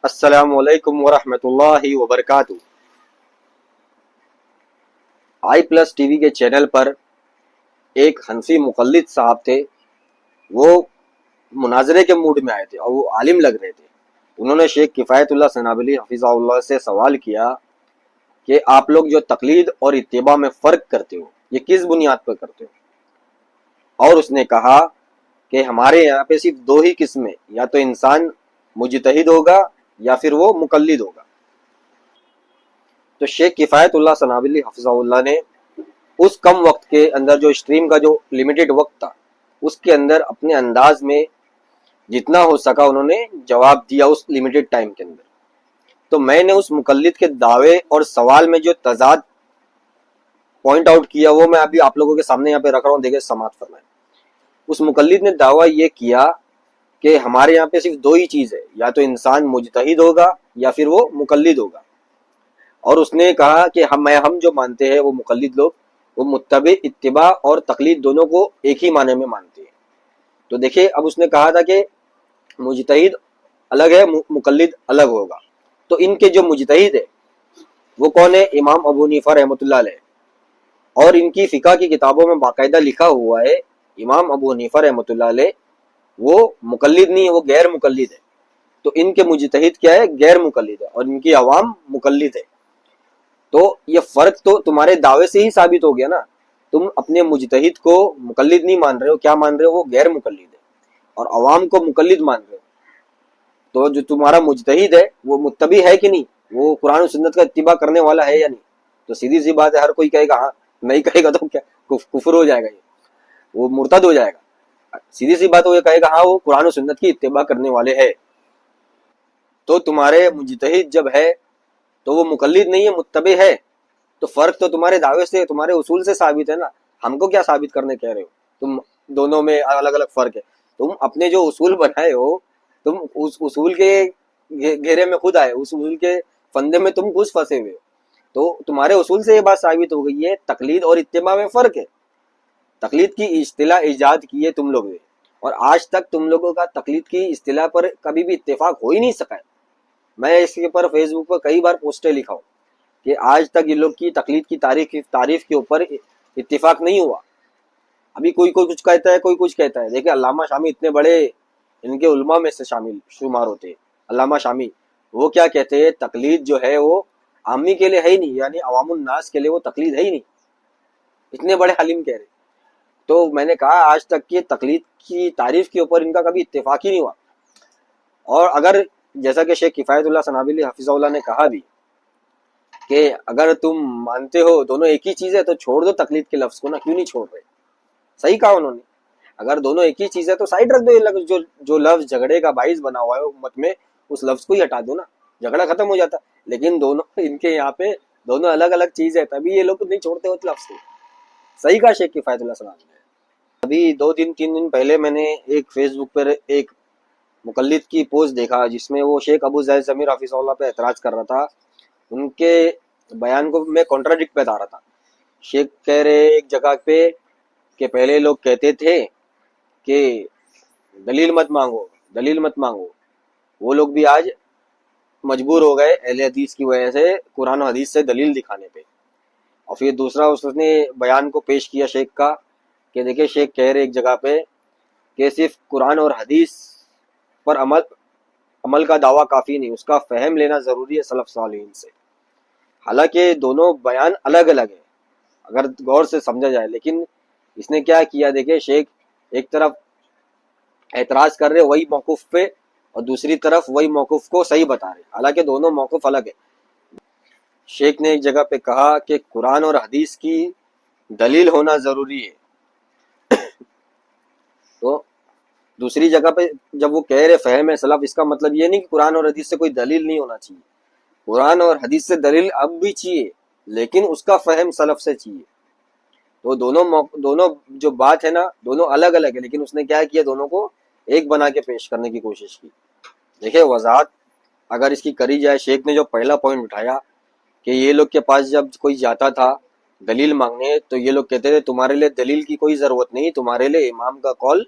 السلام علیکم ورحمۃ اللہ وبرکاتہ۔ آئی پلس ٹی وی کے چینل پر ایک حنفی مقلد صاحب تھے، وہ مناظرے کے موڈ میں آئے تھے اور وہ عالم لگ رہے تھے۔ انہوں نے شیخ کفایت اللہ سنابلی حفظہ اللہ سے سوال کیا کہ آپ لوگ جو تقلید اور اتباع میں فرق کرتے ہو یہ کس بنیاد پر کرتے ہو؟ اور اس نے کہا کہ ہمارے یہاں پہ صرف دو ہی قسمیں، یا تو انسان مجتہد ہوگا یا پھر وہ مقلد ہوگا۔ تو شیخ کفایت اللہ سنابلی حفظہ اللہ نے اس کم وقت کے اندر، جو اسٹریم کا جو لمیٹڈ وقت تھا، اس کے اندر اپنے انداز میں جتنا ہو سکا انہوں نے جواب دیا اس لمیٹڈ ٹائم کے اندر۔ تو میں نے اس مقلد کے دعوے اور سوال میں جو تضاد پوائنٹ آؤٹ کیا وہ میں ابھی آپ لوگوں کے سامنے یہاں پہ رکھ رہا ہوں، دیکھیں سماعت فرمائیں۔ اس مقلد نے دعویٰ یہ کیا کہ ہمارے یہاں پہ صرف دو ہی چیز ہے، یا تو انسان مجتہد ہوگا یا پھر وہ مقلد ہوگا۔ اور اس نے کہا کہ ہم جو مانتے ہیں وہ مقلد لوگ، وہ متبع، اتباع اور تقلید دونوں کو ایک ہی معنی میں مانتے ہیں۔ تو دیکھیں اب اس نے کہا تھا کہ مجتہد الگ ہے، مقلد الگ ہوگا۔ تو ان کے جو مجتہد ہے وہ کون ہے؟ امام ابو حنیفہ رحمۃ اللہ علیہ، اور ان کی فقہ کی کتابوں میں باقاعدہ لکھا ہوا ہے امام ابو حنیفہ رحمۃ اللہ علیہ وہ مقلد نہیں ہے، وہ غیر مقلد ہے۔ تو ان کے مجتہد کیا ہے؟ غیر مقلد ہے، اور ان کی عوام مقلد ہے۔ تو یہ فرق تو تمہارے دعوے سے ہی ثابت ہو گیا نا، تم اپنے مجتہد کو مقلد نہیں مان رہے ہو، کیا مان رہے ہو؟ وہ غیر مقلد ہے، اور عوام کو مقلد مان رہے ہو۔ تو جو تمہارا مجتہد ہے وہ متبع ہے کہ نہیں؟ وہ قرآن و سنت کا اتباع کرنے والا ہے یا نہیں؟ تو سیدھی سی بات ہے، ہر کوئی کہے گا ہاں، نہیں کہے گا تو کیا کفر ہو جائے گا، یہ وہ مرتد ہو جائے گا۔ سیدھی سی بات وہ یہ کہے گا ہاں وہ قرآن و سنت کی اتباع کرنے والے ہیں۔ تو تمہارے مجتہد جب ہے تو وہ مقلد نہیں ہے، متبع ہے۔ تو فرق تو تمہارے دعوے سے، تمہارے اصول سے ثابت ہے نا، ہم کو کیا ثابت کرنے کہہ رہے ہو؟ تم دونوں میں الگ الگ فرق ہے۔ تم اپنے جو اصول بنائے ہو، تم اس اصول کے گھیرے میں خود آئے، اس اصول کے فندے میں تم خود پھنسے ہوئے ہو۔ تو تمہارے اصول سے یہ بات ثابت ہو گئی ہے، تقلید اور اتباع میں فرق ہے۔ تقلید کی اصطلاح ایجاد کی ہے تم لوگوں نے، اور آج تک تم لوگوں کا تقلید کی اصطلاح پر کبھی بھی اتفاق ہو ہی نہیں سکا ہے۔ میں اس کے پر فیس بک پر کئی بار پوسٹیں لکھا ہوں کہ آج تک یہ لوگ کی تقلید کی تعریف کے اوپر اتفاق نہیں ہوا۔ ابھی کوئی کچھ کہتا ہے، کوئی کچھ کہتا ہے۔ دیکھیں علامہ شامی اتنے بڑے ان کے علماء میں سے شامل شمار ہوتے ہیں، علامہ شامی، وہ کیا کہتے ہیں؟ تقلید جو ہے وہ عامی کے لیے ہے ہی نہیں، یعنی عوام الناس کے لیے وہ تقلید ہے ہی نہیں، اتنے بڑے عالم کہہ رہے۔ تو میں نے کہا آج تک کی تقلید کی تعریف کے اوپر ان کا کبھی اتفاق ہی نہیں ہوا۔ اور اگر جیسا کہ شیخ کفایت اللہ سنابلی حفظہ اللہ نے کہا بھی کہ اگر تم مانتے ہو دونوں ایک ہی چیز ہے تو چھوڑ دو تقلید کے لفظ کو نا، کیوں نہیں چھوڑ رہے؟ صحیح کہا انہوں نے، اگر دونوں ایک ہی چیز ہے تو سائڈ رکھ دو، یہ لفظ جو لفظ جھگڑے کا باعث بنا ہوا ہے امت میں، اس لفظ کو ہی ہٹا دو نا، جھگڑا ختم ہو جاتا۔ لیکن دونوں ان کے یہاں پہ دونوں الگ الگ چیز ہے، تبھی یہ لوگ نہیں چھوڑتے اس لفظ کو۔ صحیح کہا شیخ کفایت اللہ سنابلی نے۔ ابھی 2 دن 3 دن پہلے میں نے ایک فیس بک پر ایک مقلد کی پوسٹ دیکھا جس میں وہ شیخ ابو زید ضمیر حفظہ اللہ پہ اعتراض کر رہا تھا، ان کے بیان کو میں کانٹراڈکٹ بتا رہا تھا۔ شیخ کہہ رہے ایک جگہ پہ کہ پہلے لوگ کہتے تھے کہ دلیل مت مانگو، دلیل مت مانگو، وہ لوگ بھی آج مجبور ہو گئے اہل حدیث کی وجہ سے قرآن و حدیث سے دلیل دکھانے پہ۔ اور پھر دوسرا اس نے بیان کو پیش کیا شیخ کا کہ دیکھیں شیخ کہہ رہے ایک جگہ پہ کہ صرف قرآن اور حدیث پر عمل کا دعویٰ کافی نہیں، اس کا فہم لینا ضروری ہے سلف صالحین سے۔ حالانکہ دونوں بیان الگ الگ ہیں اگر غور سے سمجھا جائے، لیکن اس نے کیا کیا؟ دیکھیں شیخ ایک طرف اعتراض کر رہے وہی موقف پہ، اور دوسری طرف وہی موقف کو صحیح بتا رہے، حالانکہ دونوں موقف الگ ہے۔ شیخ نے ایک جگہ پہ کہا کہ قرآن اور حدیث کی دلیل ہونا ضروری ہے، تو دوسری جگہ پہ جب وہ کہہ رہے فہم ہے سلف، اس کا مطلب یہ نہیں کہ قرآن اور حدیث سے کوئی دلیل نہیں ہونا چاہیے، قرآن اور حدیث سے دلیل اب بھی چاہیے، لیکن اس کا فہم سلف سے چاہیے۔ تو دونوں جو بات ہے نا، دونوں الگ الگ ہے، لیکن اس نے کیا کیا؟ دونوں کو ایک بنا کے پیش کرنے کی کوشش کی۔ دیکھیں وضاحت اگر اس کی کری جائے، شیخ نے جو پہلا پوائنٹ اٹھایا کہ یہ لوگ کے پاس جب کوئی جاتا تھا دلیل مانگنے تو یہ لوگ کہتے تھے تمہارے لیے دلیل کی کوئی ضرورت نہیں، تمہارے لیے امام کا قول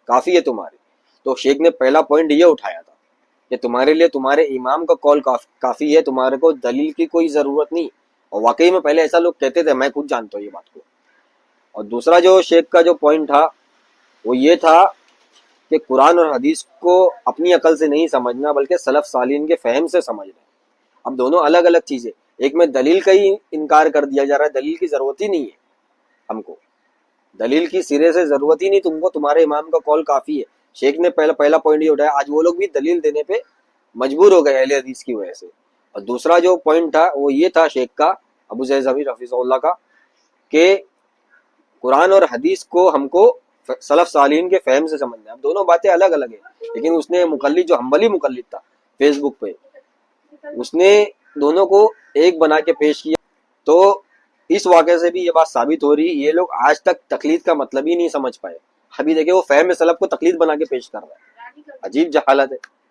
کافی ہے تمہارے۔ تو شیخ نے پہلا پوائنٹ یہ اٹھایا تھا کہ تمہارے لیے تمہارے امام کا قول کافی ہے, تمہارے کو دلیل کی کوئی ضرورت نہیں. اور واقعی میں پہلے ایسا لوگ کہتے تھے, میں خود جانتا ہوں یہ بات کو. اور دوسرا جو شیخ کا جو پوائنٹ تھا وہ یہ تھا کہ قرآن اور حدیث کو اپنی عقل سے نہیں سمجھنا بلکہ سلف صالحین کے فہم سے سمجھنا. اب دونوں الگ الگ چیزیں, ایک میں دلیل کا ہی انکار کر دیا جا رہا ہے, دلیل کی ضرورت ہی نہیں ہے ہم کو, دلیل کی سرے سے ضرورت ہی نہیں تم کو, تمہارے امام کا قول کافی ہے. شیخ نے پہلا پوائنٹ یہ اٹھایا, آج وہ لوگ بھی دلیل دینے پہ مجبور ہو گئے اہل حدیث کی وجہ سے. اور دوسرا جو پوائنٹ تھا وہ یہ تھا شیخ کا, ابو زید ظفیر حفظہ اللہ کا, کہ قرآن اور حدیث کو ہم کو سلف صالحین کے فہم سے سمجھنا ہے. اب دونوں باتیں الگ الگ ہیں, لیکن اس نے مقلد جو حنبلی مقلد تھا فیس بک پہ, اس نے دونوں کو ایک بنا کے پیش کیا. تو اس واقعے سے بھی یہ بات ثابت ہو رہی ہے, یہ لوگ آج تک تقلید کا مطلب ہی نہیں سمجھ پائے. ابھی دیکھیں وہ فہم سلف کو تقلید بنا کے پیش کر رہا ہے, عجیب جہالت ہے.